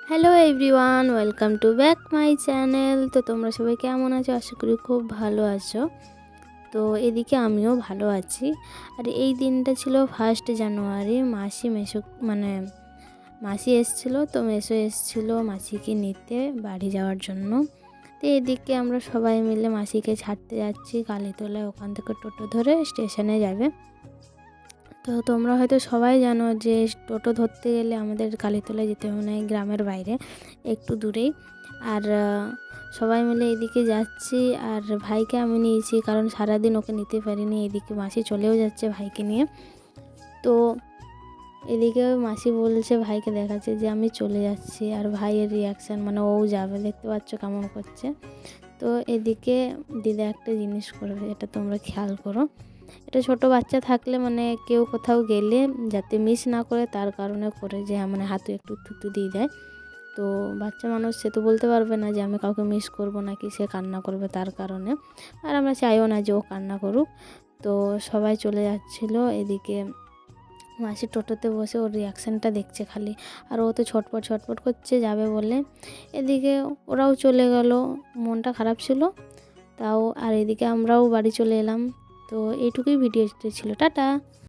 Hello everyone, welcome to back my channel. তো তোমরা সবাই কেমন আছো? আশা করি খুব ভালো আছো। তো এদিকে আমিও ভালো আছি। আর এই দিনটা ছিল 1 জানুয়ারি। মাসি এসেছিলো, তো মেসো এসেছিলো মাসিকে নিতে বাড়ি যাওয়ার জন্য। তো এদিকে আমরা সবাই মিলে মাসিকে ছাড়তে যাচ্ছি কালীতলায়। ওখান থেকে টোটো ধরে স্টেশনে যাবে। তো তোমরা হয়তো সবাই জানো যে টোটো ধরতে গেলে আমাদের কালীতলায় যেতে হবে, মানে গ্রামের বাইরে একটু দূরেই। আর সবাই মিলে এদিকে যাচ্ছি। আর ভাইকে আমি নিয়েছি, কারণ সারাদিন ওকে নিতে পারিনি। এদিকে মাসি চলেও যাচ্ছে ভাইকে নিয়ে। তো এদিকে মাসি বলছে, ভাইকে দেখাচ্ছে যে আমি চলে যাচ্ছি। আর ভাইয়ের রিয়াকশান, মানে ও যাবে, দেখতে পাচ্ছ কেমন করছে। তো এদিকে দিদা একটা জিনিস করবে, এটা তোমরা খেয়াল করো। এটা ছোট বাচ্চা থাকলে, মানে কেউ কোথাও গেলে যাতে মিস না করে তার কারণে করে, যে মানে হাতে একটু থুতু দিয়ে দেয়। তো বাচ্চা মানুষ, সে তো বলতে পারবে না যে আমি কাউকে মিস করব নাকি সে কান্না করবে তার কারণে। আর আমরা চাইও না যে ও কান্না করুক। তো সবাই চলে যাচ্ছিলো। এদিকে মাসি টোটোতে বসে ওর রিয়াকশানটা দেখছে খালি। আর ও তো ছটপট ছটপট করছে যাবে বলে। এদিকে ওরাও চলে গেল, মনটা খারাপ ছিল তাও। আর এদিকে আমরাও বাড়ি চলে এলাম। তো এইটুকুই ভিডিওটি ছিল। টাটা।